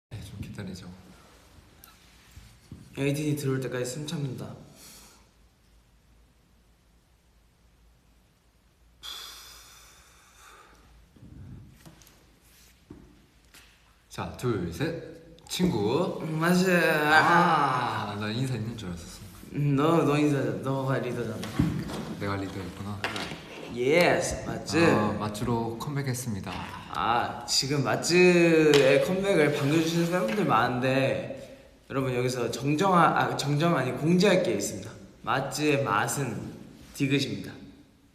네, 좀 기다리죠. 에이틴이 들어올 때까지 숨 참는다. 자, 둘, 셋. 친구. 맞아. 나 인사 있는 줄 알았었어. 너 인사, 너가 리더잖아. 내가 리더였구나. 예스, 맞지. 마츠로 컴백했습니다. 지금 마츠의 컴백을 반겨주시는 팬분들 많은데 여러분 여기서 정정 아니 공지할 게 있습니다. 마츠의 맛은 디귿입니다.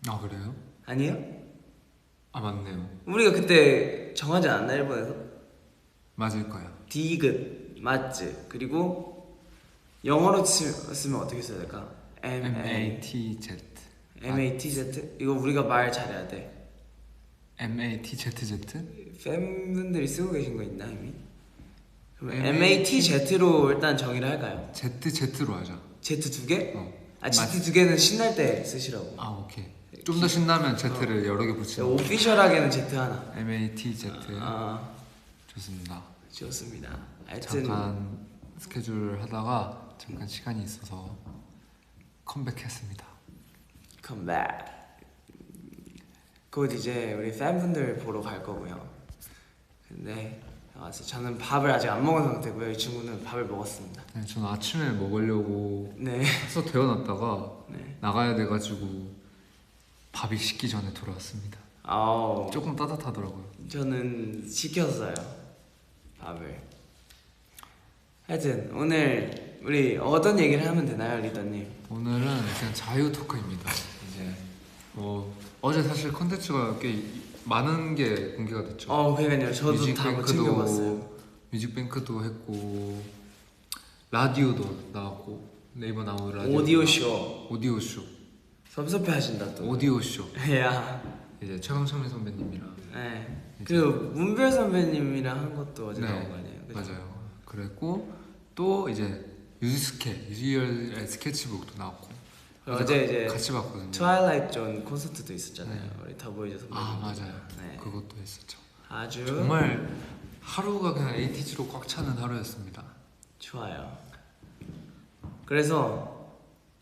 아, 그래요? 아니에요? 아, 맞네요. 우리가 그때 정하지 않았나 일본에서? 맞을 거야. 디귿, 마츠 그리고 영어로 쓰면 어떻게 써야 될까? MATZ. MATZ? 이거 우리가 말 잘해야 돼. MATZZ? 팬분들이 쓰고 계신 거 있나 이미? 그럼 MATZ MATZ로 일단 정의를 할까요? ZZ로 하자. Z 두 개? Z 맞- 두 개는 신날 때 쓰시라고. 오케이. 좀 더 신나면 Z를 여러 개 붙이는 거. 오피셜하게는 Z 하나. MATZ. 아, 좋습니다. 좋습니다. 하여튼 잠깐 스케줄 하다가 잠깐 시간이 있어서 컴백했습니다. 컴백. 곧 이제 우리 팬분들 보러 갈 거고요. 근데 저는 밥을 아직 안 먹은 상태고요. 이 친구는 밥을 먹었습니다. 네, 저는 아침에 먹으려고 네. 해서 데워놨다가 네. 나가야 돼가지고 밥이 식기 전에 돌아왔습니다. 조금 따뜻하더라고요. 저는 시켰어요. 밥을. 하여튼 오늘 우리 어떤 얘기를 하면 되나요, 리더님? 오늘은 그냥 자유 토크입니다. 이제 어제 사실 컨텐츠가 꽤 많은 게 공개가 됐죠. 그러니까요. 저도 다 못 챙겨봤어요. 뮤직뱅크도 했고 라디오도 나왔고 네이버 나온 라디오 오디오쇼 섭섭해하신다 또. 오디오쇼 야. 이제 최강창민 선배님이랑 네. 이제 그리고 문별 선배님이랑 한 것도 어제 나온 거 아니에요? 그죠? 맞아요. 그랬고 또 이제 유지열의 스케치북도 나왔고 어제 이제 같이 봤거든요. 트와일라이트 존 콘서트도 있었잖아요. 네. 우리 더보이즈 선배님. 맞아요. 네. 그것도 했었죠. 아주 정말 하루가 그냥 에이티즈로 꽉 차는 하루였습니다. 좋아요. 그래서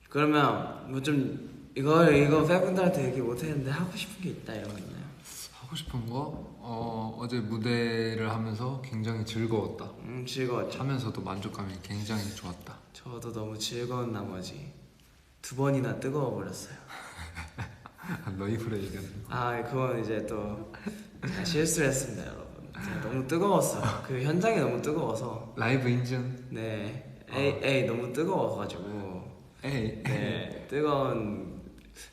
그러면 뭐 좀 이거 팬분들한테 얘기 못했는데 하고 싶은 게 있다 이런 거 있나요? 하고 싶은 거? 어제 무대를 하면서 굉장히 즐거웠다. 즐거웠죠. 하면서도 만족감이 굉장히 좋았다. 저도 너무 즐거운 나머지 2번이나 뜨거워 버렸어요. 너 입으로 얘기하는 거. 그건 이제 또 제가 실수를 했습니다, 여러분. 제가 너무 뜨거웠어요. 그 현장이 너무 뜨거워서. 라이브 인증. 네. 에이 너무 뜨거워가지고. 네.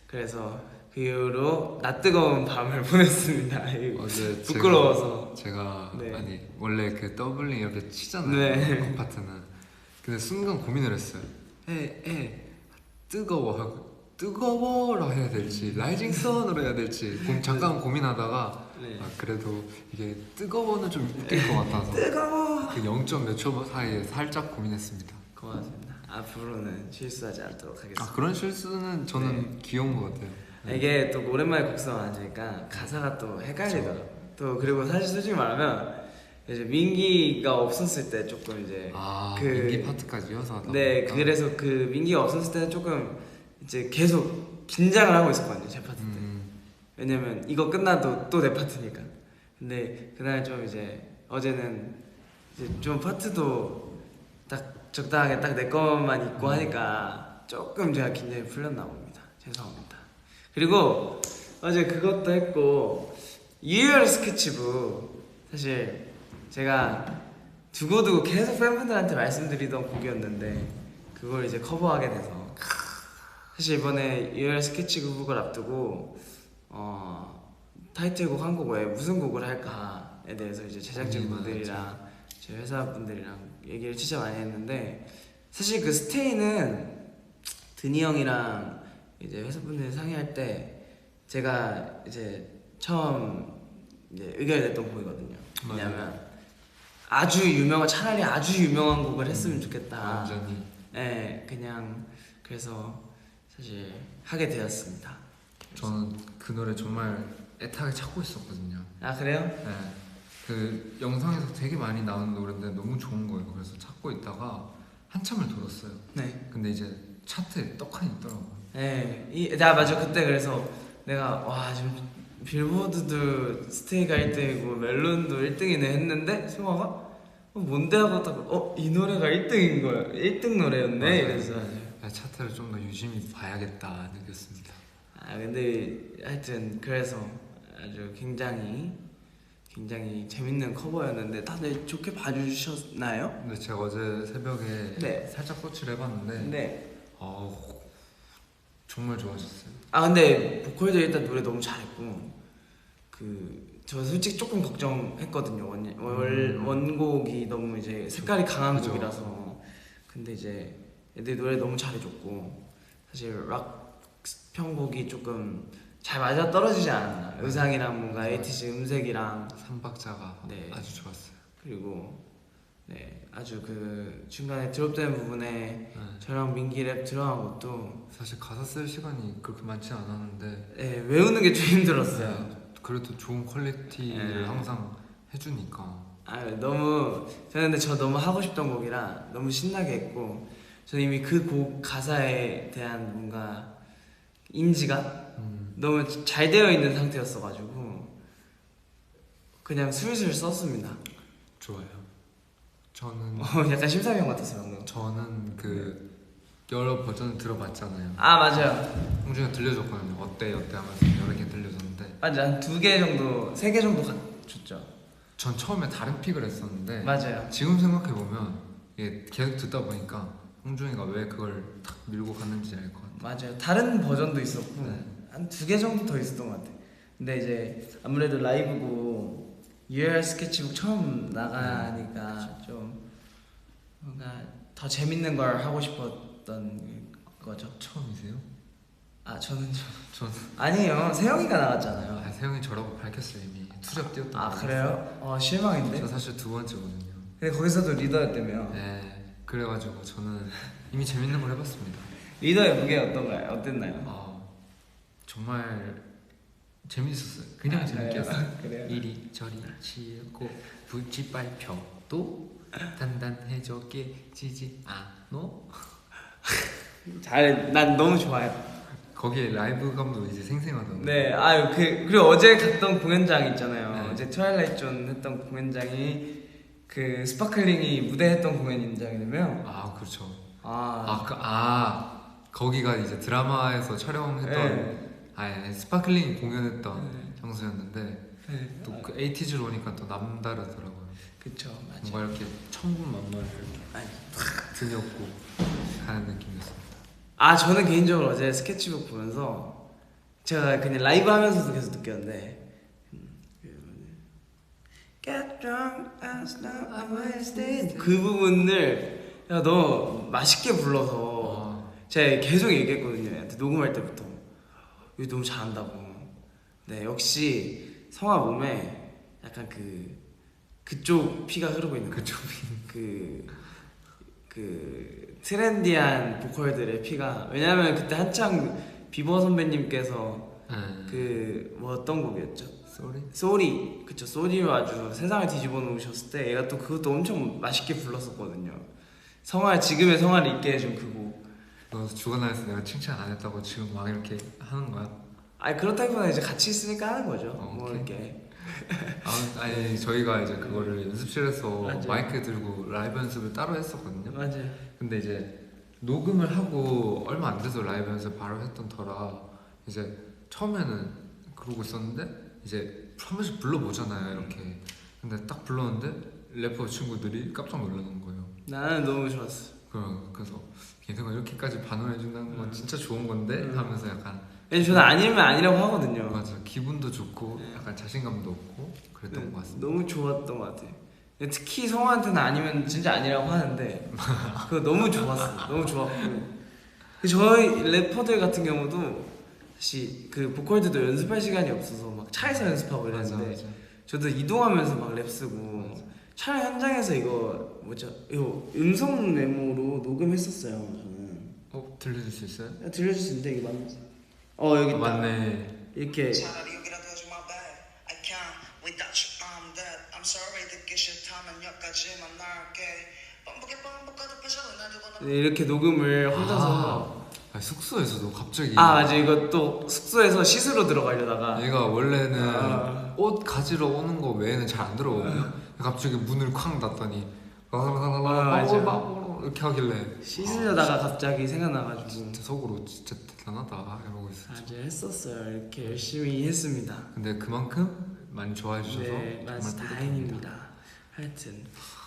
그래서 그 이후로 낯 뜨거운 밤을 보냈습니다. 어제 부끄러워서 제가 네. 원래 그 더블링 이렇게 치잖아요. 네. 그 파트는. 근데 순간 고민을 했어요. 뜨거워라 해야 될지 라이징 선으로 해야 될지 잠깐 고민하다가 네. 그래도 이게 뜨거워는 좀 웃길 것 같아서 뜨거워. 그 0. 몇 초 사이에 살짝 고민했습니다. 고맙습니다. 앞으로는 실수하지 않도록 하겠습니다. 그런 실수는 저는 귀여운 것 같아요. 이게 또 오랜만에 곡성 하니까 가사가 또 헷갈리더라고. 또 그리고 사실 솔직히 말하면 이제 민기가 없었을 때 조금 이제 민기 파트까지 이어서 하다 네, 보니까. 그래서 그 민기가 없었을 때는 조금 이제 계속 긴장을 하고 있었거든요, 제 파트 때. 왜냐면 이거 끝나도 또 내 파트니까. 근데 그날 좀 이제 어제는 이제 좀 파트도 딱 적당하게 딱 내 것만 있고 하니까 조금 제가 긴장이 풀렸나 봅니다. 죄송합니다. 그리고 어제 그것도 했고 유열 스케치북 사실 제가 두고두고 계속 팬분들한테 말씀드리던 곡이었는데 그걸 이제 커버하게 돼서 사실 이번에 유열 스케치북을 앞두고 타이틀곡 한 곡 외에 무슨 곡을 할까에 대해서 이제 제작진분들이랑 제 회사분들이랑 얘기를 진짜 많이 했는데 사실 그 스테이는 드니 형이랑 이제 회사분들이 상의할 때 제가 이제 처음 이제 의견을 냈던 곡이거든요. 왜냐면 차라리 아주 유명한 곡을 했으면 좋겠다. 완전히. 네, 그냥 그래서 사실 하게 되었습니다. 저는 그 노래 정말 애타게 찾고 있었거든요. 아 그래요? 네. 그 영상에서 되게 많이 나오는 노래인데 너무 좋은 거예요. 그래서 찾고 있다가 한참을 돌았어요. 네. 근데 이제 차트에 떡하니 있더라고요. 네. 나 맞아 그때 그래서 내가 와 지금 빌보드도 스테이가 1등이고 멜론도 1등이네 했는데 승화가 뭔데 하고 딱 이 노래가 1등인 거야. 1등 노래였네. 맞아요. 이래서 차트를 좀 더 유심히 봐야겠다 느꼈습니다. 아 근데 하여튼 그래서 아주 굉장히 재밌는 커버였는데 다들 좋게 봐주셨나요? 근데 제가 어제 새벽에 네. 살짝 서치를 해봤는데 네. 정말 좋아졌어요. 아 근데 보컬도 일단 노래 너무 잘했고 저 솔직히 조금 걱정했거든요. 원곡이 너무 이제 색깔이 강한 그죠. 곡이라서. 근데 이제 애들 노래 너무 잘해줬고 사실 락 편곡이 조금 잘 맞아 떨어지지 않았나. 의상이랑 뭔가 에이티즈 음색이랑 3박자가 네. 아주 좋았어요. 그리고 네 아주 그 중간에 드롭되는 부분에 저랑 민기 랩 들어간 것도 사실 가사 쓸 시간이 그렇게 많지 않았는데 네, 외우는 게 좀 힘들었어요. 그래도 좋은 퀄리티를 항상 해주니까. 너무 저는 근데 저 너무 하고 싶던 곡이라 너무 신나게 했고 저는 이미 그 곡 가사에 대한 뭔가 인지가 너무 잘 되어 있는 상태였어가지고 그냥 술술 썼습니다. 좋아요. 저는 약간 심사위원 같았어요 방금. 저는 그 여러 버전을 들어봤잖아요. 아 맞아요. 홍준이가 들려줬거든요. 어때 하면서 여러 개 들려줬는데 맞아 한 2개 정도 3개 정도 줬죠. 전 처음에 다른 픽을 했었는데 맞아요. 지금 생각해보면 이게 계속 듣다 보니까 홍준이가 왜 그걸 탁 밀고 갔는지 알 것 같아요. 맞아요. 다른 버전도 있었고 네. 한 2개 정도 더 있었던 것 같아요. 근데 이제 아무래도 라이브고 UR 스케치북 처음 나가니까 좀 뭔가 더 재밌는 걸 하고 싶었던 거죠. 처음이세요? 아 저는 저는 아니에요. 세영이가 나갔잖아요. 세영이 저라고 밝혔어요 이미. 투잡 뛰었던 아 거. 그래요? 실망인데. 저 사실 2번째거든요. 근데 거기서도 리더였다며. 네. 그래가지고 저는 이미 재밌는 걸 해봤습니다. 리더의 무게 어땠나요? 정말 재밌었어요. 그냥 재밌겠어요. 그래요? 이리저리 치고 부지발표도 단단해져 깨지지 않노. 난 너무 좋아요. 거기에 라이브감도 이제 생생하던데. 네, 그리고 어제 갔던 공연장 있잖아요. 네. 어제 트와일라이트 존 했던 공연장이 그 스파클링이 무대 했던 공연장이라며. 그렇죠. 아, 거기가 이제 드라마에서 촬영했던 네. 스파클링 공연했던 장소였는데 네. 또 그 에이티즈로 오니까 또 남다르더라고요. 그쵸, 맞아. 뭔가 이렇게 천군만마를 탁 드렸고 가는 느낌이었어요. 저는 개인적으로 어제 스케치북 보면서 제가 그냥 라이브 하면서도 계속 느꼈는데 Get drunk as long as I stay 그 부분을 너무 맛있게 불러서 제가 계속 얘기했거든요. 얘한테 녹음할 때부터 이거 너무 잘한다고. 네, 역시 성화 몸에 약간 그쪽 피가 흐르고 있는 거죠. 그 트렌디한 보컬들의 피가. 왜냐면 그때 한창 비버 선배님께서 어떤 곡이었죠? 소리 그쵸. 소리로 아주 세상을 뒤집어 놓으셨을 때 얘가 또 그것도 엄청 맛있게 불렀었거든요. 지금의 성화를 있게 해준 그 곡. 너 주간날에서 내가 칭찬 안 했다고 지금 막 이렇게 하는 거야? 그렇다기보다 이제 같이 있으니까 하는 거죠. 뭐 오케이. 이렇게. 아니 저희가 이제 그거를 연습실에서 맞아요. 마이크 들고 라이브 연습을 따로 했었거든요. 맞아요. 근데 이제 녹음을 하고 얼마 안 돼서 라이브 연습 바로 했던 터라 이제 처음에는 그러고 있었는데 이제 한 번씩 불러보잖아요 이렇게. 근데 딱 불렀는데 래퍼 친구들이 깜짝 놀라는 거예요. 나는 너무 좋았어. 그래서 걔네가 이렇게까지 반응을 해준다는 건 진짜 좋은 건데 하면서 약간 저는 아니면 아니라고 하거든요. 맞아. 기분도 좋고 약간 자신감도 없고 그랬던 것 같습니다. 너무 좋았던 것 같아요. 특히 성화한테는 아니면 진짜 아니라고 하는데 그거 너무 좋았어. 너무 좋았고 저희 래퍼들 같은 경우도 사실 그 보컬들도 연습할 시간이 없어서 막 차에서 연습하고 이랬는데 맞아. 저도 이동하면서 막 랩 쓰고 촬영 현장에서 이거 음성 메모로 녹음했었어요. 저는 들려줄 수 있어요? 들려줄 수 있는데 이게 맞나? 여기 있다. 맞네. 이렇게 I'm dead. I'm sorry 듣기 싫다면 여기까지만 나올게. 뻥뻑하다 패션은 날 두고 네, 이렇게 녹음을 혼자서 아니, 숙소에서도 갑자기 맞아 이거 또 숙소에서 씻으러 들어가려다가 얘가 원래는 옷 가지러 오는 거 외에는 잘 안 들어오거든요. 갑자기 문을 쾅 닫더니 맞아. 이렇게 하길래 씻으려다가 갑자기 생각나가지고 진짜 속으로 진짜 대단하다 이러고 있었죠. 아주 했었어요. 이렇게 열심히 했습니다. 근데 그만큼 많이 좋아해 주셔서 네, 정말 맞아 뿌듯합니다. 다행입니다. 하여튼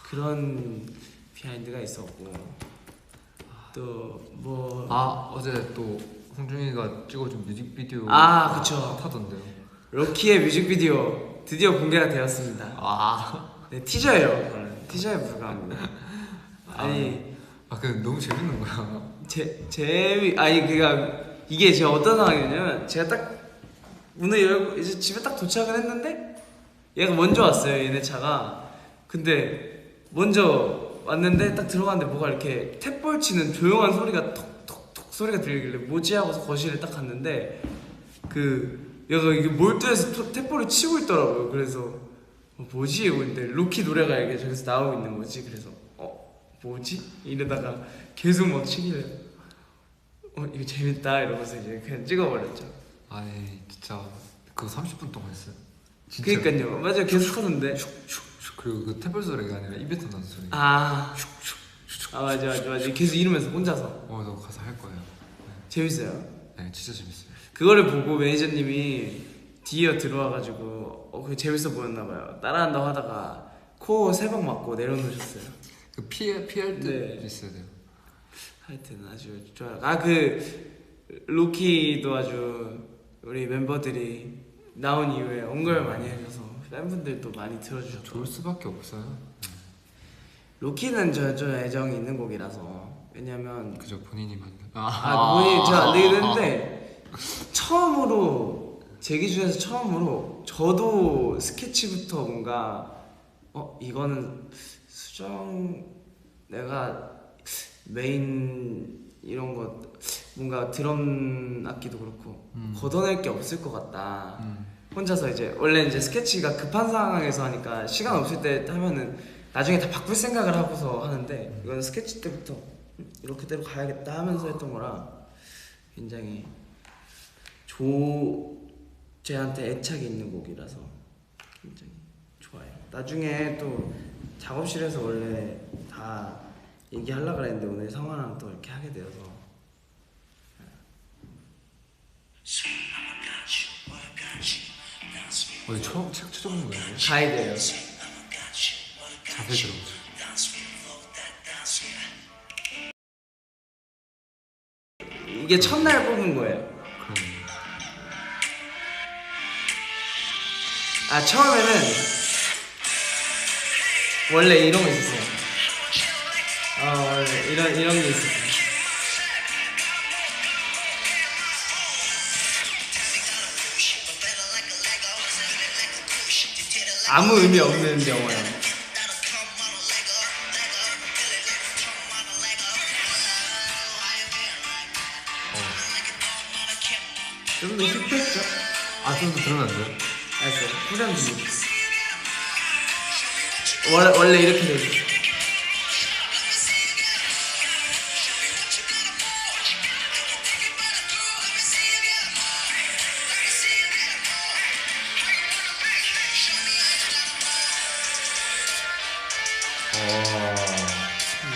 그런 비하인드가 있었고 또 뭐 어제 또 홍준이가 찍어준 뮤직비디오 그쵸. 핫하던데요. 럭키의 뮤직비디오 드디어 공개가 되었습니다. 네, 티저예요. 그거는. 티저에 불과합니다. 아니 근데 너무 재밌는 거야. 그니까 이게 제가 어떤 상황이냐면 제가 딱 문을 열고 이제 집에 딱 도착을 했는데 얘가 먼저 왔어요. 얘네 차가. 근데 먼저 왔는데 딱 들어갔는데 뭐가 이렇게 탭볼 치는 조용한 소리가 톡톡톡 소리가 들리길래 뭐지 하고서 거실에 딱 갔는데 얘가 이게 몰두해서 탭볼을 치고 있더라고요. 그래서 뭐지? 근데 로키 노래가 이게 저기서 나오고 있는 거지. 그래서 뭐지? 이러다가 계속 막 치길래 이거 재밌다 이러면서 이제 그냥 찍어버렸죠. 아니 진짜 그거 30분 동안 했어요. 그니까요. 맞아요. 계속 하던데. 그리고 그 탭볼 소리가 아니라 입에서 나는 소리. 맞아. 계속 이러면서 혼자서. 너 가서 할 거예요. 네. 재밌어요. 네, 진짜 재밌어요. 그거를 보고 매니저님이 뒤에 들어와가지고 그게 재밌어 보였나봐요. 따라한다고 하다가 코 3방 맞고 내려놓으셨어요. 그 피할 때 네. 있어야 돼요. 하여튼 아주 좋아요. 로키도 아주 우리 멤버들이 나온 이후에 언급을 많이 해줘서 팬분들도 많이 들어주셨고 좋을 수밖에 없어요. 로키는 좀 애정이 있는 곡이라서 왜냐면 그저 본인이 만든. 본인이 잘 안 되긴 했는데 처음으로 제 기준에서 처음으로 저도 스케치부터 뭔가 이거는 수정 내가 메인 이런 거 뭔가 드럼 악기도 그렇고 걷어낼 게 없을 것 같다. 혼자서 이제 원래 이제 스케치가 급한 상황에서 하니까 시간 없을 때 하면은 나중에 다 바꿀 생각을 하고서 하는데 이거는 스케치 때부터 이렇게대로 가야겠다 하면서 했던 거라 굉장히 쟤한테 애착이 있는 곡이라서 굉장히 좋아요. 나중에 또 작업실에서 원래 다 얘기하려고 그랬는데 오늘 성화랑 또 이렇게 하게 되어서 어디 처음 책 찾아보는 거예요? 가이드예요. 자세히 들어보세요. 이게 첫날 뽑은 거예요. 처음에는 원래 이런 거 있었어요. 원래 이런 게 있었어요. 아무 의미 없는 영화야. 좀 더 힙했죠? 좀 더 들으면 안 돼요? 알았어. 후렴 좀. 원래 이렇게 되죠.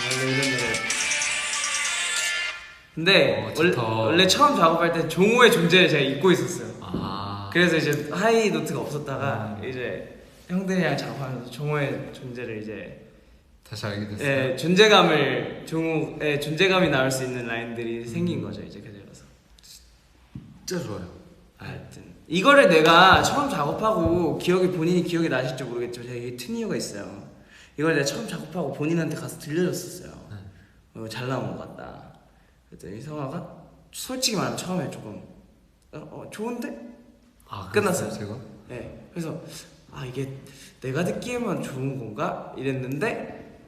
원래 이런 노래. 근데 원래 처음 작업할 때 종호의 존재를 제가 잊고 있었어요. 그래서 이제 하이 노트가 없었다가 이제 형들이랑 작업하면서 종호의 존재를 이제 다시 알게 됐어요. 종호의 존재감이 나올 수 있는 라인들이 생긴 거죠. 이제 그대로서. 진짜 좋아요. 하여튼 이거를 내가 처음 작업하고 본인이 기억이 나실지 모르겠지만 제가 이게 튼 이유가 있어요. 이걸 내가 처음 작업하고 본인한테 가서 들려줬었어요. 잘 나온 것 같다. 그랬더니 성화가 솔직히 말하면 처음에 조금 좋은데? 끝났어요. 제가? 네. 그래서 이게 내가 듣기에만 좋은 건가? 이랬는데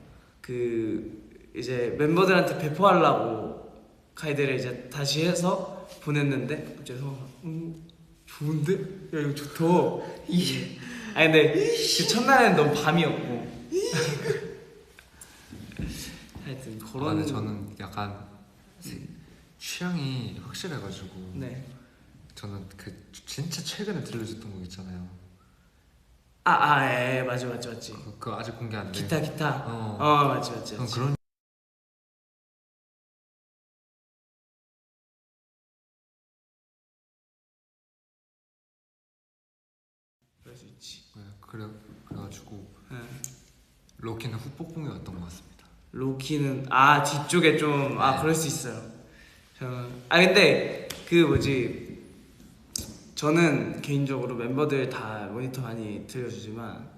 이제 멤버들한테 배포하려고 가이드를 이제 다시 해서 보냈는데 갑자기 성화가 좋은데? 야 이거 좋다. 이게 아 근데 그 첫날에는 너무 밤이었고. 하여튼 그런. 근데 저는 약간 취향이 확실해가지고 네. 저는 그 진짜 최근에 들려줬던 곡 있잖아요. 예, 맞지. 그거 아직 공개 안 돼. 기타. 맞지. 전 그런 그럴 수 있지. 네, 그래가지고 네. 로키는 후폭풍이 왔던 것 같습니다. 로키는 뒤쪽에 좀 네. 그럴 수 있어요. 근데 그 뭐지, 저는 개인적으로 멤버들 다 모니터 많이 들려주지만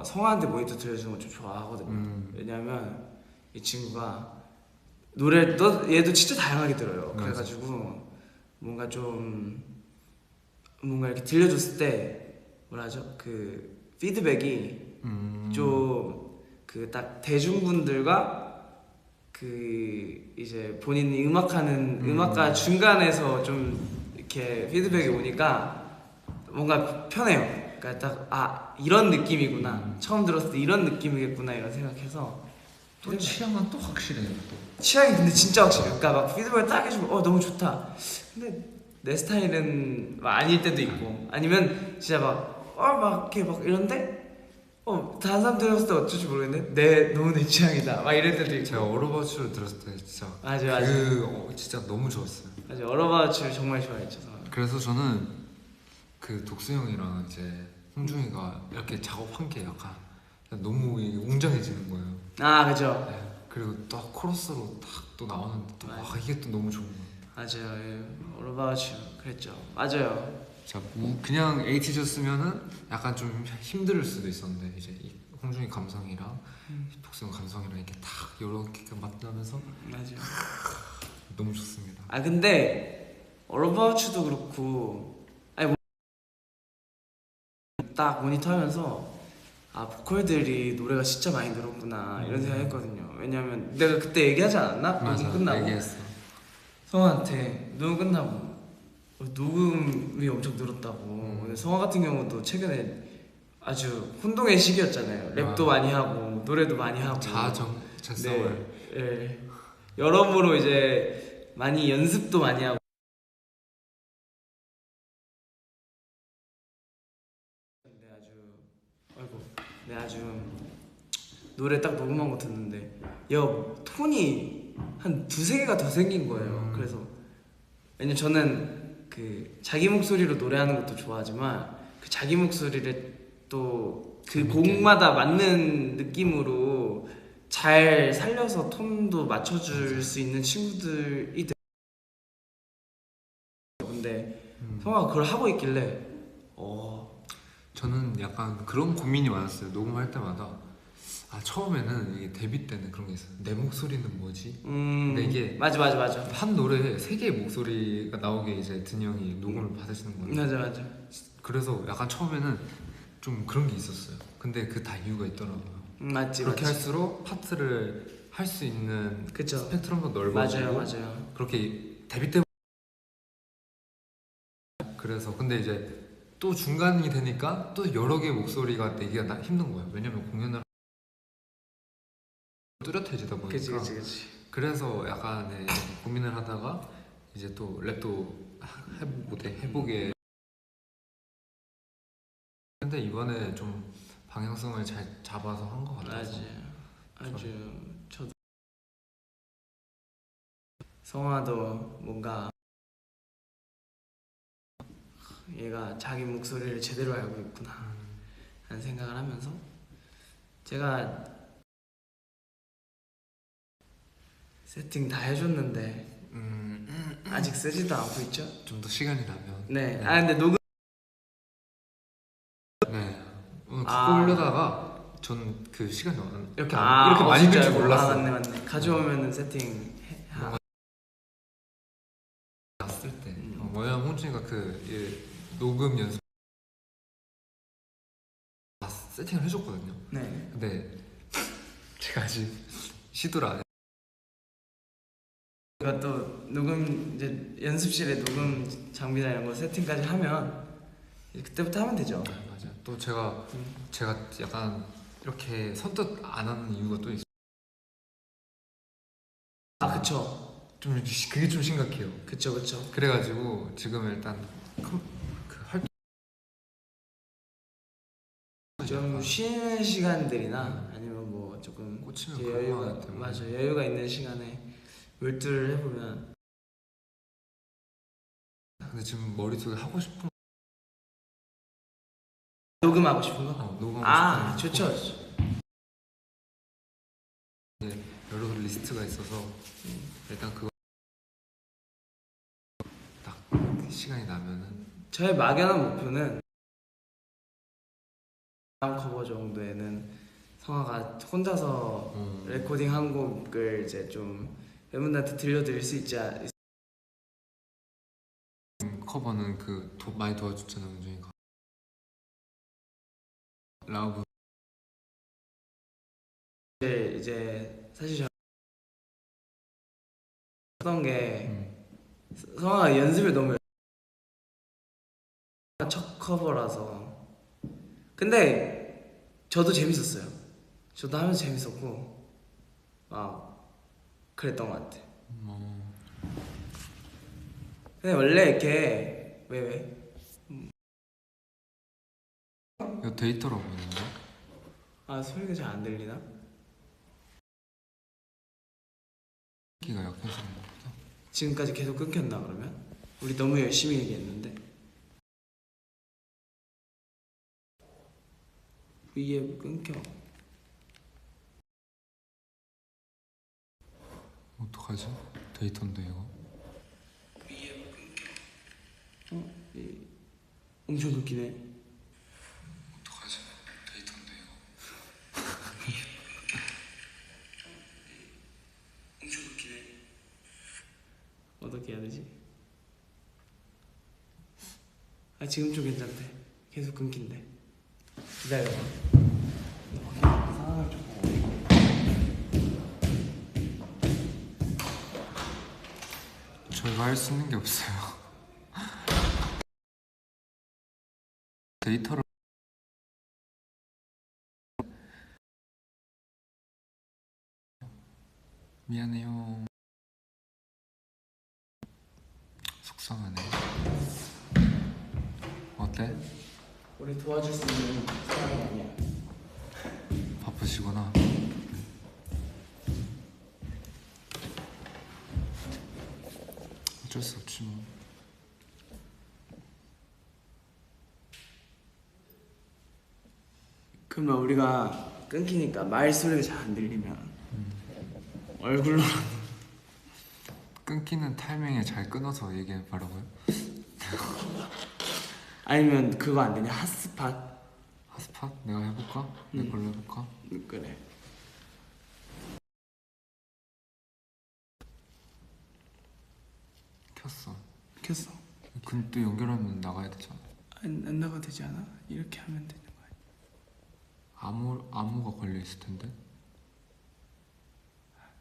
성화한테 모니터 들려주는 거 좀 좋아하거든요. 왜냐면 이 친구가 노래를 얘도 진짜 다양하게 들어요. 맞아. 그래가지고 뭔가 이렇게 들려줬을 때 뭐라 하죠? 그 피드백이 좀 그 딱 대중분들과 그 이제 본인이 음악하는 음악가 중간에서 좀 이렇게 피드백이 오니까 뭔가 편해요. 그러니까 딱 이런 느낌이구나. 처음 들었을 때 이런 느낌이겠구나 이런 생각해서. 또 취향은 또 확실해요. 또. 취향이 근데 진짜 확실해. 그러니까 막 피드백을 딱 해주고 너무 좋다. 근데 내 스타일은 막 아닐 때도 있고, 아니면 진짜 막 이렇게 막 이런데 다른 사람 들었을 때 어쩔지 모르겠는데 너무 내 취향이다 막 이럴 때도 있고. 제가 오로바츠를 들었을 때 진짜 맞아요. 진짜 너무 좋았어요. 맞아요. 얼어바치를 정말 좋아했죠. 그래서 저는 그 독수 형이랑 이제 홍중이가 이렇게 작업한 게 약간 너무 웅장해지는 거예요. 그죠. 네. 그리고 딱 코러스로 딱 또 나오는데 또 이게 또 너무 좋은 거예요. 맞아요. 예. 얼어바치 그랬죠. 맞아요. 자, 그냥 에이티즈였으면은 약간 좀 힘들 수도 있었는데 이제 이 홍중이 감성이랑 독수 형 감성이랑 이렇게 딱 이렇게 만나면서 맞아요. 너무 좋습니다. 근데 얼어바치도 그렇고 딱 모니터하면서 보컬들이 노래가 진짜 많이 늘었구나 이런 생각했거든요. 왜냐면 내가 그때 얘기하지 않았나? 맞아, 녹음 끝나고 얘기했어. 성화한테 녹음 끝나고 녹음이 엄청 늘었다고. 근데 성화 같은 경우도 최근에 아주 혼동의 시기였잖아요. 랩도 많이 하고 노래도 많이 하고 자성을 네. 여러모로 이제 많이 연습도 많이 하고. 아주 노래 딱 녹음한 거 듣는데 톤이 한 두세 개가 더 생긴 거예요. 그래서 왜냐면 저는 그 자기 목소리로 노래하는 것도 좋아하지만 그 자기 목소리를 또 그 곡마다 맞는 느낌으로 잘 살려서 톤도 맞춰줄 수 있는 친구들이 근데 성화가 그걸 하고 있길래 저는 약간 그런 고민이 많았어요. 녹음할 때마다 처음에는 이게 데뷔 때는 그런 게 있어요. 내 목소리는 뭐지? 근데 이게 맞아. 한 노래에 세 개의 목소리가 나오게 이제 든이 형이 녹음을 받으시는 거예요. 맞아. 그래서 약간 처음에는 좀 그런 게 있었어요. 근데 그 다 이유가 있더라고요. 맞지. 그렇게 할수록 파트를 할 수 있는 그쵸. 스펙트럼도 넓어지고 맞아요. 그렇게 데뷔 때 그래서 근데 이제 또 중간이 되니까 또 여러 개의 목소리가 내기가 힘든 거예요. 왜냐면 공연을 뚜렷해지다 보니까. 그치. 그래서 약간의 고민을 하다가 이제 또 랩도 해보게. 근데 이번에 좀 방향성을 잘 잡아서 한 것 같아서. 아주 저도 성화도 뭔가 얘가 자기 목소리를 제대로 알고 있구나 라는 생각을 하면서 제가 세팅 다 해줬는데 아직 쓰지도 않고 있죠? 좀 더 시간이 나면. 네. 근데 녹음 오늘 갖고 오려다가 전 그 시간이 이렇게 많이 될 줄 몰랐어요. 맞네. 가져오면은 세팅 났을 때. 왜냐면 홍준이가 녹음 연습 세팅을 해줬거든요. 네. 근데 제가 아직 시도를 안 해. 제가 또 녹음 이제 연습실에 녹음 장비나 이런 거 세팅까지 하면 이제 그때부터 하면 되죠. 맞아요. 맞아요. 또 제가 약간 이렇게 선뜻 안 하는 이유가 또 있어요. 아 그쵸. 좀 그게 좀 심각해요. 그쵸. 그래가지고 지금 일단 그 활동 좀 쉬는 시간들이나 아니면 뭐 조금 꽂히면 이제 그런 거 여유가 하기 때문에. 맞아 여유가 있는 시간에 몰두를 해보면. 근데 지금 머릿속에 하고 싶은 녹음하고 싶은 거? 녹음하고 아 싶은 좋죠. 여러 리스트가 있어서 일단 그거 딱 시간이 나면은 저의 막연한 목표는 다음 커버 정도에는 성화가 혼자서 레코딩 한 곡을 이제 좀 팬분들한테 들려드릴 수 있지 커버는 많이 도와줬잖아요, 은준이가. 라브 이제 사실 저 했던 게 성화가 연습을 너무 첫 커버라서. 근데 저도 재밌었어요. 저도 하면서 재밌었고 그랬던 것 같아. 근데 원래 이렇게 왜 이거 데이터라고 있는데? 소리가 잘 안 들리나? 기가 약해서 그런가 보다. 지금까지 계속 끊겼나 그러면? 우리 너무 열심히 얘기했는데. 위에 끊겨. 어떡하지? 데이터인데 이거. 위에 끊겨. 엄청 끊기네. 어떡하지? 데이터인데 이거. 엄청 끊기네. 어떻게 해야 되지? 지금 좀 괜찮대. 계속 끊긴대. 기다려봐. 상황을 좀 보고. 저희가 할 수 있는 게 없어요. 데이터를 미안해요. 속상하네. 어때? 우리 도와줄 수 있는 상황이 아니야. 바쁘시구나. 어쩔 수 없지 뭐. 그러면 우리가 끊기니까 말소리가 잘 안 들리면 얼굴로 끊기는 타이밍에 잘 끊어서 얘기해 보라고요? 아니면 그거 안 되냐? 핫스팟? 핫스팟? 내가 해볼까? 내 걸로 해볼까? 그래. 켰어. 근데 또 연결하면 나가야 되잖아. 안 나가도 되지 않아? 이렇게 하면 되는 거야. 암호가 걸려 있을 텐데.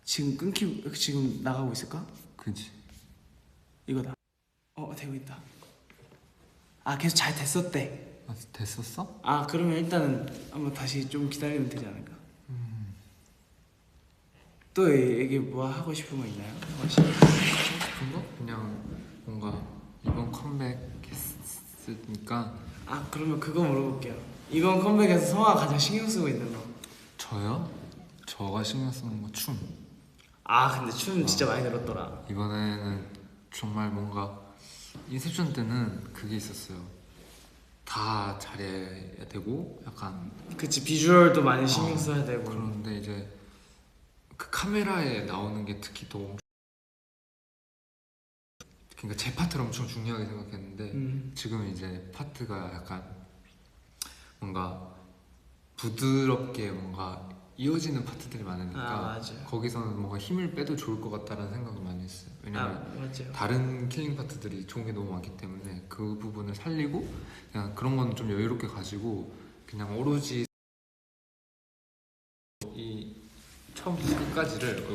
지금 나가고 있을까? 그지. 이거다. 되고 있다. 계속 잘 됐었대. 됐었어? 그러면 일단은 한번 다시 좀 기다리면 되지 않을까? 또 얘기 뭐 하고 싶은 거 있나요? 싶은 거? 그냥 뭔가 이번 컴백 했으니까. 그러면 그거 물어볼게요. 이번 컴백에서 성화가 가장 신경 쓰고 있는 거. 저요? 저가 신경 쓰는 거 춤. 근데 춤 진짜 많이 늘었더라. 이번에는 정말 뭔가 인셉션 때는 그게 있었어요. 다 잘해야 되고 약간. 그치, 비주얼도 많이 신경 써야 되고. 그런데 이제 그 카메라에 나오는 게 특히 더 그러니까 제 파트를 엄청 중요하게 생각했는데 지금은 이제 파트가 약간 뭔가 부드럽게 뭔가 이어지는 파트들이 많으니까 맞아요. 거기서는 뭔가 힘을 빼도 좋을 것 같다는 생각을 많이 했어요. 왜냐면 맞아요. 다른 킬링 파트들이 좋은 게 너무 많기 때문에 그 부분을 살리고 그냥 그런 건 좀 여유롭게 가지고 그냥 오로지 이 처음부터 끝까지를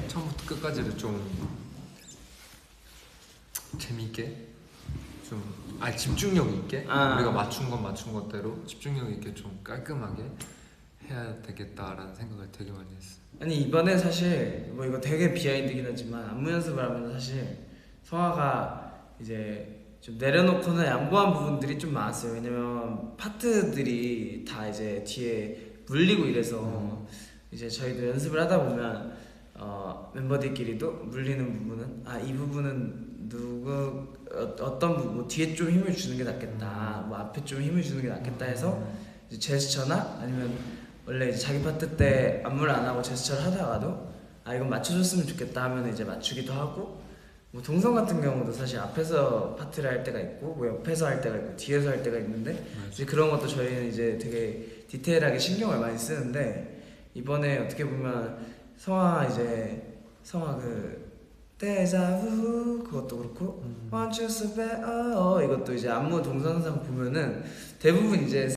처음부터 끝까지를 좀 재미있게 좀 집중력 있게 아. 우리가 맞춘 건 맞춘 것대로 집중력 있게 좀 깔끔하게 해야 되겠다라는 생각을 되게 많이 했어. 아니 이번에 사실 뭐 이거 되게 비하인드긴 하지만 안무 연습을 하면서 사실 성화가 이제 좀 내려놓고는 양보한 부분들이 좀 많았어요. 왜냐면 파트들이 다 이제 뒤에 물리고 이래서 이제 저희도 연습을 하다 보면 멤버들끼리도 물리는 부분은 이 부분은 어떤 부분 뭐 뒤에 좀 힘을 주는 게 낫겠다, 뭐 앞에 좀 힘을 주는 게 낫겠다 해서 이제 제스처나 아니면 원래 이제 자기 파트 때 안무를 안 하고 제스처를 하다가도 이건 맞춰줬으면 좋겠다 하면 이제 맞추기도 하고, 뭐 동성 같은 경우도 사실 앞에서 파트를 할 때가 있고 뭐 옆에서 할 때가 있고 뒤에서 할 때가 있는데 이제 그런 것도 저희는 이제 되게 디테일하게 신경을 많이 쓰는데, 이번에 어떻게 보면 성화 그 데자vu 그것도 그렇고 Want you so bad 이것도 이제 안무 동영상 보면은 대부분 이제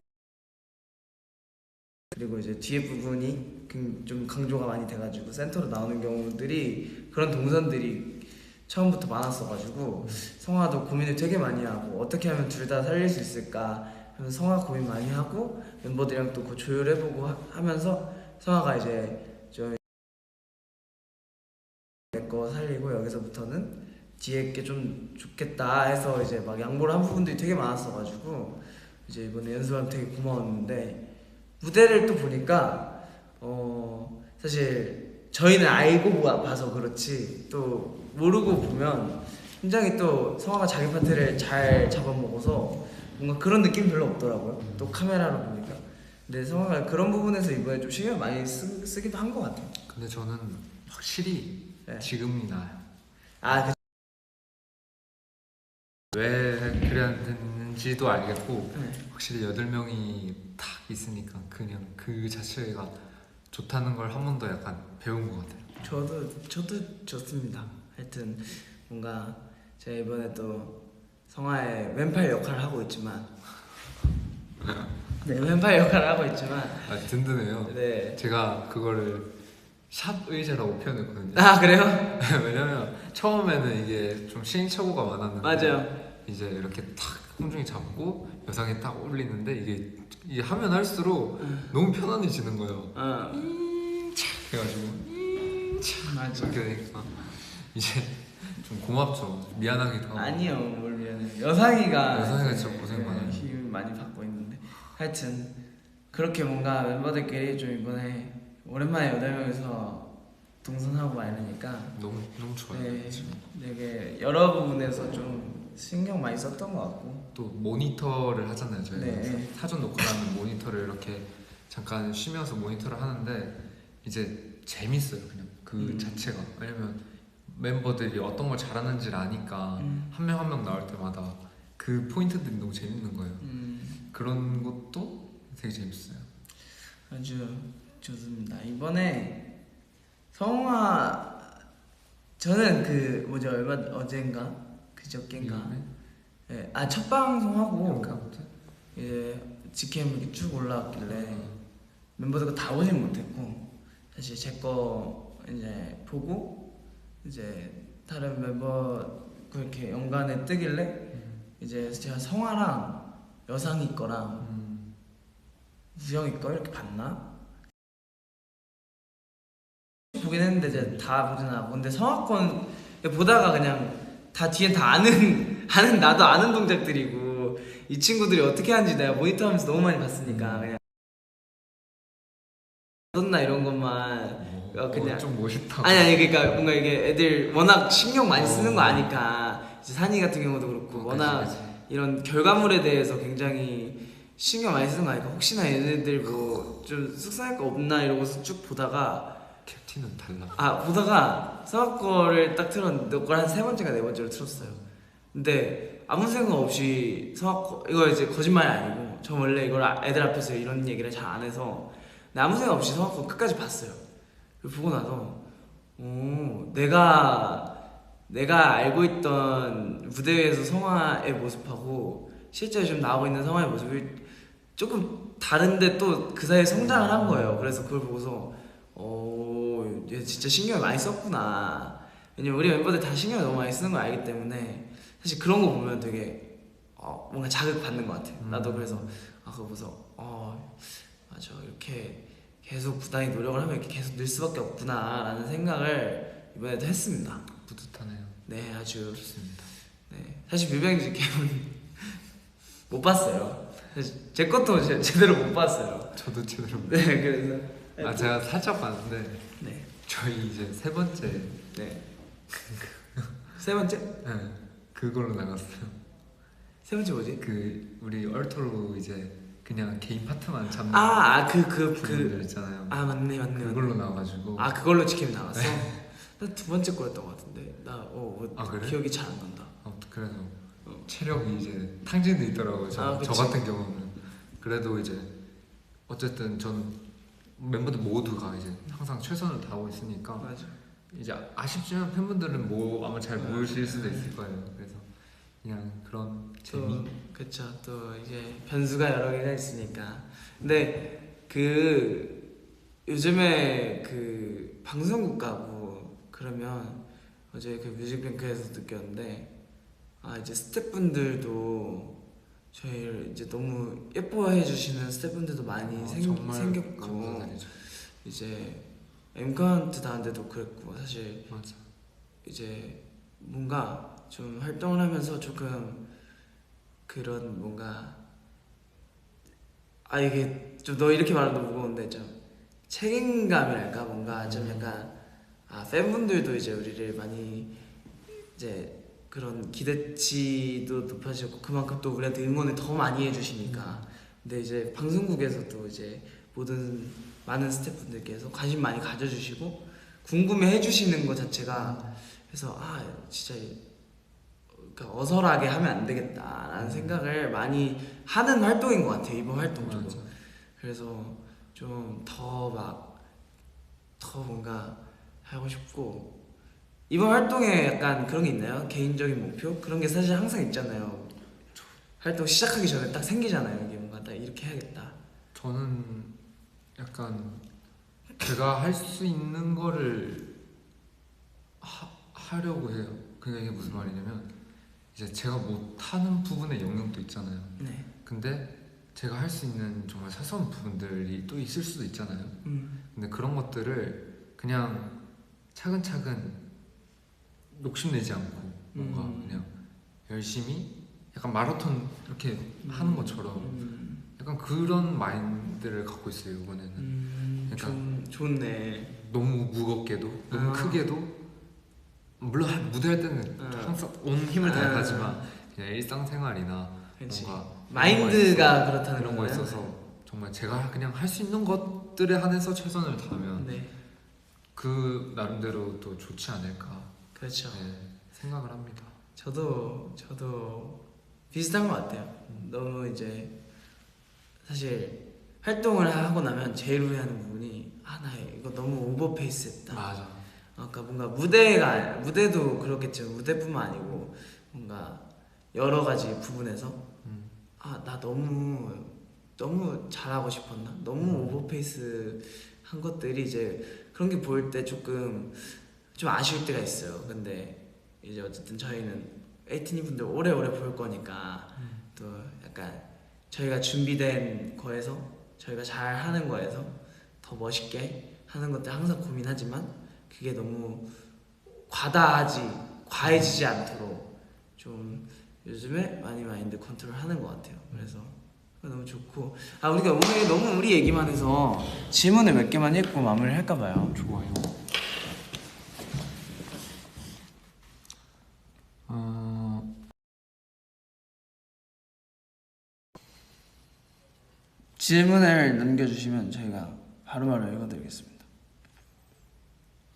그리고 이제 뒤에 부분이 좀 강조가 많이 돼가지고 센터로 나오는 경우들이 그런 동선들이 처음부터 많았어가지고 성화도 고민을 되게 많이 하고 어떻게 하면 둘 다 살릴 수 있을까 하면서 성화 고민 많이 하고 멤버들이랑 또 그 조율해보고 하면서 성화가 이제 좀 내 거 살리고 여기서부터는 뒤에 게 좀 좋겠다 해서 이제 막 양보를 한 부분들이 되게 많았어가지고 이제 이번에 연습하면 되게 고마웠는데, 무대를 또 보니까 사실 저희는 알고 봐서 그렇지 또 모르고 보면 굉장히 또 성화가 자기 파트를 잘 잡아먹어서 뭔가 그런 느낌이 별로 없더라고요. 또 카메라로 보니까. 근데 성화가 그런 부분에서 이번에 좀 신경 많이 쓰기도 한 것 같아요. 근데 저는 확실히 네. 지금이 나아요. 왜 그래야 되는지도 알겠고 네. 확실히 8명이 딱 있으니까 그냥 그 자체가 좋다는 걸 한 번 더 약간 배운 것 같아요. 저도 좋습니다. 하여튼 뭔가 제가 이번에 또 성화의 왼팔 역할을 하고 있지만 네, 왼팔 역할을 하고 있지만 든든해요. 네. 제가 그거를 샵 의자라고 표현했거든요. 그래요? 왜냐면 처음에는 이게 좀 시행착오가 많았는데 맞아요. 이제 이렇게 탁 홍중이 잡고 여상에 딱 올리는데 이게 하면 할수록 너무 편안해지는 거예요. 그래가지고 맞아. 이렇게 되니까 이제 좀 고맙죠. 미안하기도 하고. 아니요, 뭘 미안해. 여상이가 진짜 고생 많아요. 힘 많이 받고 있는데 하여튼 그렇게 뭔가 멤버들끼리 좀 이번에 오랜만에 8명이서 동선하고 막 이러니까 너무 좋아요. 네, 지금. 되게 여러 부분에서 좀 신경 많이 썼던 것 같고, 또 모니터를 하잖아요. 저희가 네. 사전 녹화하는 모니터를 이렇게 잠깐 쉬면서 모니터를 하는데 이제 재밌어요. 그냥 그 자체가. 왜냐면 멤버들이 어떤 걸 잘하는지를 아니까 한 명 한 명 나올 때마다 그 포인트들이 너무 재밌는 거예요. 그런 것도 되게 재밌어요. 아주 좋습니다. 이번에 성화 저는 그 뭐지 어젠가 그저께인가 네, 첫 방송하고 직캠 이렇게 쭉 올라왔길래 멤버들과 다 오진 못했고 사실 제 거 이제 보고 이제 다른 멤버 그렇게 연관에 뜨길래 이제 제가 성화랑 여상이 거랑 우영이 거 이렇게 봤나? 보긴 했는데 이제 다 보진 않았고, 근데 성화권 보다가 그냥 다 뒤엔 다 아는 나도 아는 동작들이고 이 친구들이 어떻게 하는지 내가 모니터하면서 너무 많이 봤으니까 그냥 나 이런 것만 그냥 좀 멋있다. 아니 그러니까 뭔가 이게 애들 워낙 신경 많이 쓰는 거 아니까 이제 산이 같은 경우도 그렇고 워낙 그치. 이런 결과물에 대해서 굉장히 신경 많이 쓰는 거 아니까 혹시나 얘네들 뭐 좀 속상할 거 없나 이러고서 쭉 보다가 캡틴은 달라. 보다가 성악 거를 딱 틀었는데 너 걸 한 3번째가 4번째로 틀었어요. 근데 아무 생각 없이 성악 거 이거 이제 거짓말이 아니고 저 원래 이걸 애들 앞에서 이런 얘기를 잘 안 해서 근데 아무 생각 없이 성악 거 끝까지 봤어요. 그리고 보고 나서 내가 알고 있던 무대 위에서 성화의 모습하고 실제로 지금 나오고 있는 성화의 모습이 조금 다른데 또 그 사이에 성장을 한 거예요. 그래서 그걸 보고서 얘 진짜 신경을 많이 썼구나. 왜냐면 우리 멤버들 다 신경을 너무 많이 쓰는 걸 알기 때문에 사실 그런 거 보면 되게 뭔가 자극 받는 것 같아요. 나도 그래서 그거 보면서 맞아, 이렇게 계속 부단히 노력을 하면 이렇게 계속 늘 수밖에 없구나라는 생각을 이번에도 했습니다. 뿌듯하네요. 네, 아주 좋습니다. 네, 사실 뮤뱅즈 개봉 못 봤어요. 사실 제 것도 제대로 못 봤어요. 저도 제대로. 네, 그래서 제가 살짝 봤는데 네, 저희 이제 세 번째 네. 세 번째? 네, 그걸로 나갔어요. 세 번째 뭐지? 그 우리 얼토로 이제 그냥 개인 파트만 잡는 그 있잖아요. 맞네. 그걸로 나와가지고. 그걸로 치킨 나왔어? 나 두 번째 거였던 것 같은데 그래? 기억이 잘 안 난다. 그래서 체력이 이제 탕진돼 있더라고요. 저 그치. 같은 경우는. 그래도 이제 어쨌든 전 멤버들 모두가 이제 항상 최선을 다하고 있으니까 맞아. 이제 아쉽지만 팬분들은 아마 잘 모르실 수도 있을 거예요. 그래서 그냥 그런 재미. 그쵸. 또 이제 변수가 여러 개가 있으니까. 근데 요즘에 방송국 가고 그러면 어제 뮤직뱅크에서 느꼈는데 이제 스태프분들도 저희를 이제 너무 예뻐해 주시는 스태프분들도 많이 정말 생겼고 감사드리죠. 이제 엠카운트 다는데도 그랬고 사실 맞아. 이제 뭔가 좀 활동을 하면서 조금 그런 뭔가 이게 좀 너 이렇게 말하면 무거운데 좀 책임감이랄까 뭔가 좀 약간 팬분들도 이제 우리를 많이 이제 그런 기대치도 높아지고 그만큼 또 우리한테 응원을 더 많이 해주시니까 근데 이제 방송국에서도 이제 모든 많은 스태프분들께서 관심 많이 가져주시고 궁금해 해주시는 것 자체가 그래서 진짜 그러니까 어설하게 하면 안 되겠다라는 생각을 많이 하는 활동인 것 같아요. 이번 활동도. 맞아. 그래서 좀 더 뭔가 하고 싶고 이번 활동에 약간 그런 게 있나요? 개인적인 목표? 그런 게 사실 항상 있잖아요. 활동 시작하기 전에 딱 생기잖아요. 이게 뭔가 딱 이렇게 해야겠다. 저는 약간 제가 할 수 있는 거를 하려고 해요. 그게 이게 무슨 말이냐면 이제 제가 못하는 부분의 영역도 있잖아요. 네. 근데 제가 할 수 있는 정말 사소한 부분들이 또 있을 수도 있잖아요. 근데 그런 것들을 그냥 차근차근 욕심내지 않고 뭔가 그냥 열심히 약간 마라톤 이렇게 하는 것처럼 약간 그런 마인드를 갖고 있어요 이번에는. 그러니까 좋네. 너무 무겁게도 너무 크게도 물론 무대할 때는 항상 온 힘을 다하지만 그냥 일상생활이나 그치. 뭔가 마인드가 그렇다는 이런 거 거예요? 있어서 정말 제가 그냥 할 수 있는 것들에 한해서 최선을 다하면 네. 그 나름대로 또 좋지 않을까. 그렇죠. 네, 생각을 합니다. 저도 비슷한 것 같아요. 너무 이제 사실 활동을 하고 나면 제일 후회하는 부분이 나 이거 너무 오버페이스했다. 맞아. 아까 뭔가 무대도 그렇겠지만 무대뿐만 아니고 뭔가 여러 가지 부분에서 나 너무 잘하고 싶었나? 너무 오버페이스 한 것들이 이제 그런 게 보일 때 조금 좀 아쉬울 때가 있어요. 근데 이제 어쨌든 저희는 에이티니 분들 오래오래 볼 거니까 또 약간 저희가 준비된 거에서 저희가 잘 하는 거에서 더 멋있게 하는 것들 항상 고민하지만 그게 너무 과해지지 않도록 좀 요즘에 많이 마인드 컨트롤 하는 것 같아요. 그래서 너무 좋고 우리가 오늘 너무 우리 얘기만 해서 질문을 몇 개만 읽고 마무리를 할까 봐요. 좋아요. 질문을 남겨주시면 저희가 바로바로 읽어드리겠습니다.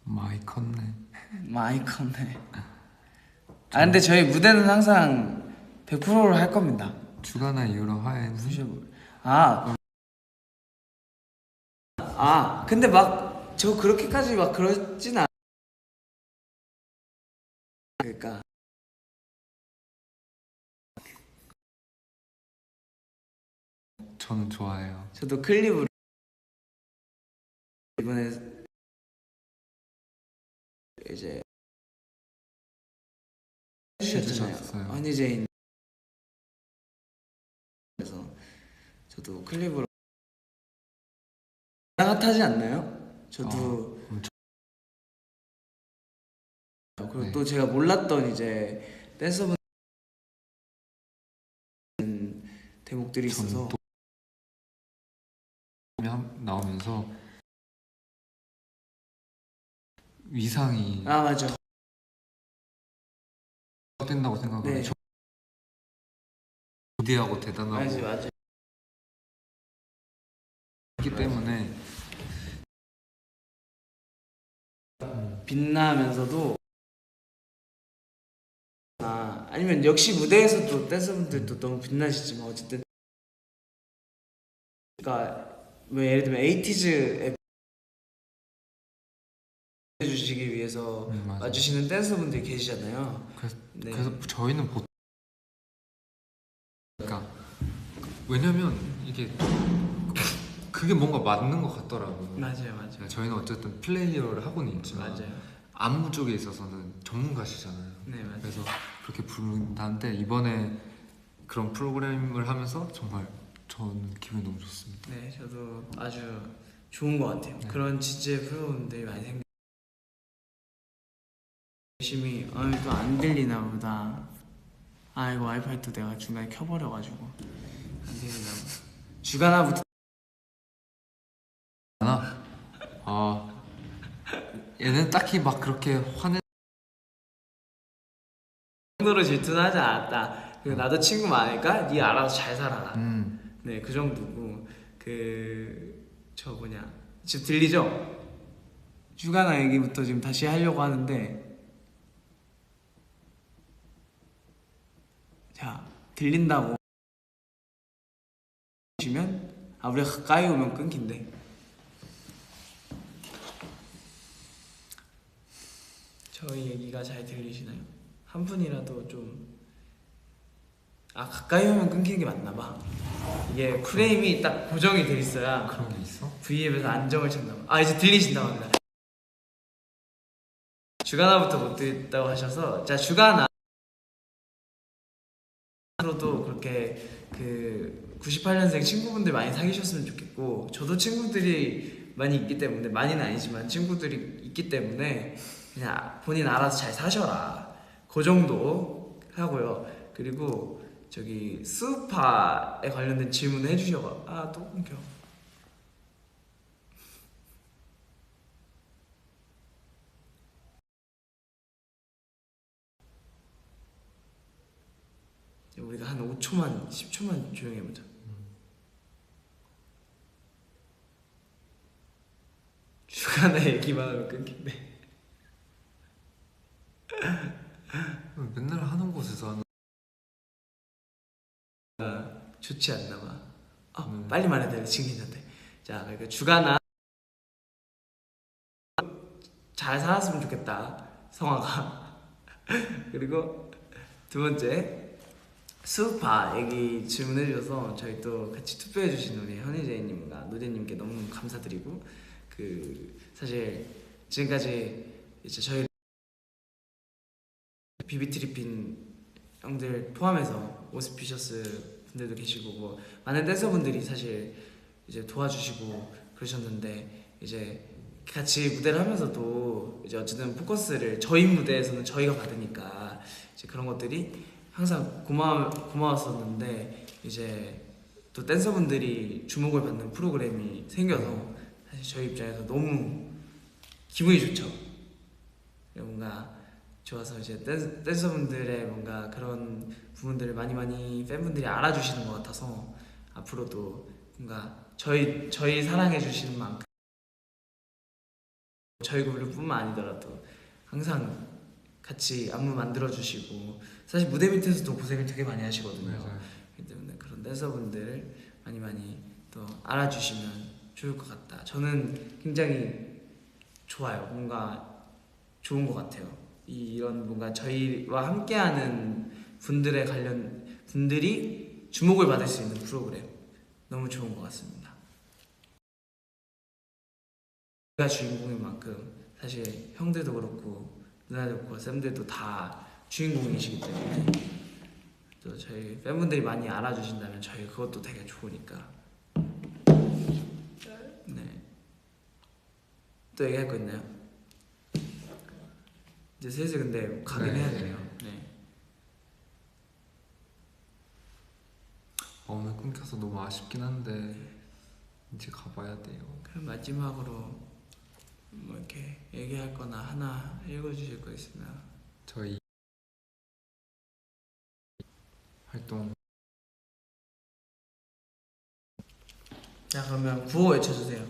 많이 컸네. 많이 컸네. 근데 저희 무대는 항상 100%로 할 겁니다. 주간나 이후로 하엔. 근데 막 저 그렇게까지 막 그러진 않. 그러니까 저는 좋아해요. 저도 클립으로 이번에 이제 해주셨잖아요. 해주셨어요. 허니제인 저도 클립으로 핫하지 않나요? 저도 그리고 네. 또 제가 몰랐던 이제 댄서분 대목들이 있어서 또 나오면서 위상이 아 맞아. 된다고 생각을 네. 해. 거대하고 대단하고 맞아. 있기 때문에 빛나면서도 아니면 역시 무대에서도 댄서분들도 너무 빛나시지만 어쨌든 그러니까 뭐 예를 들면 에이티즈에 해주시기 위해서 맞아요. 와주시는 댄서분들이 계시잖아요. 네. 그래서 저희는 보통 그러니까 왜냐면 이게 그게 뭔가 맞는 것 같더라고요. 맞아요. 저희는 어쨌든 플레이어를 하고는 있지만 맞아요. 안무 쪽에 있어서는 전문가시잖아요. 네 맞아요. 그래서 그렇게 부른다는데 이번에 그런 프로그램을 하면서 정말 저는 기분이 너무 좋습니다. 네 저도 아주 좋은 것 같아요. 네. 그런 취지의 프로그램들이 많이 생겨. 열심히 또 안 들리나 보다. 아 이거 와이파이 또 내가 중간에 켜버려가지고 안 들리나 보다. 주간화부터 얘는 딱히 막 그렇게 정도로 질투하지 않았다. 그리고 나도 친구 많으니까 네 알아서 잘 살아라. 네, 그 정도고 저 뭐냐 지금 들리죠? 주간화 얘기부터 지금 다시 하려고 하는데 자 들린다고 하시면 우리가 가까이 오면 끊긴대. 저희 얘기가 잘 들리시나요? 한 분이라도 좀 가까이 오면 끊기는 게 맞나 봐. 이게 프레임이 딱 고정이 돼 있어야 그런 게 있어? V앱에서 안정을 찾나 봐. 이제 들리신다고 합니다. 주간화부터 못 듣다고 하셔서 자 주간화로도 그렇게 그 98년생 친구분들 많이 사귀셨으면 좋겠고 저도 친구들이 많이 있기 때문에 많이는 아니지만 친구들이 있기 때문에 그냥 본인 알아서 잘 사셔라 그 정도 하고요. 그리고 저기 수우파에 관련된 질문을 해주셔서 또 끊겨. 우리가 한 5초만 10초만 조용히 해보자. 주간화 얘기만 하면 끊긴대. 맨날 하는 곳에서 하는 좋지 않나 봐. 빨리 말해야 돼. 지금 괜찮대. 자, 그러니까 주간화 잘 살았으면 좋겠다. 성화가. 그리고 두 번째 수우파 얘기 질문해 주셔서 저희 또 같이 투표해 주신 우리 현희재님과 노재님께 너무 감사드리고 사실 지금까지 이제 저희 비비트리핀 형들 포함해서 오스피셔스 분들도 계시고 뭐 많은 댄서분들이 사실 이제 도와주시고 그러셨는데 이제 같이 무대를 하면서도 이제 어쨌든 포커스를 저희 무대에서는 저희가 받으니까 이제 그런 것들이 항상 고마웠었는데 이제 또 댄서분들이 주목을 받는 프로그램이 생겨서 사실 저희 입장에서 너무 기분이 좋죠. 뭔가 좋아서 이제 댄서분들의 뭔가 그런 부분들을 많이 팬분들이 알아주시는 것 같아서 앞으로도 뭔가 저희 사랑해 주시는 만큼 저희 그룹뿐만 아니더라도 항상 같이 안무 만들어 주시고 사실 무대 밑에서도 고생을 되게 많이 하시거든요. 맞아요. 그렇기 때문에 그런 댄서분들을 많이 또 알아주시면 좋을 것 같다. 저는 굉장히 좋아요. 뭔가 좋은 것 같아요. 이런 뭔가 저희와 함께하는 분들이 주목을 받을 수 있는 프로그램 너무 좋은 것 같습니다. 제가 주인공인 만큼 사실 형들도 그렇고 누나도 그렇고 쌤들도 다 주인공이시기 때문에 또 저희 팬분들이 많이 알아주신다면 저희 그것도 되게 좋으니까 네. 또 얘기할 거 있나요? 이제 슬슬 근데 가긴 네. 해야 돼요. 네. 오늘 끊겨서 너무 아쉽긴 한데 이제 가봐야 돼요. 그럼 마지막으로 뭐 이렇게 얘기할 거나 하나 읽어주실 거 있으면. 저희 활동 자 그러면 구호 외쳐주세요.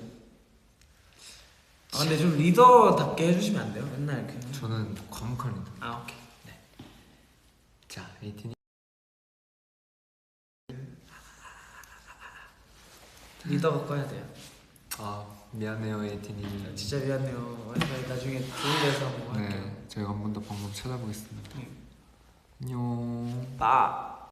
아 근데 좀 리더답게 해주시면 안 돼요? 맨날 이렇게. 저는 과묵합니다. 아 오케이. 자, 에이틴이 리더가 꺼야 돼요. 아 미안해요 에이틴이. 진짜 미안해요. 와이파이 나중에 좋은 데서 한번 할게요. 네, 저희가 한 번 더 방법 찾아보겠습니다. 네. 안녕. 빠.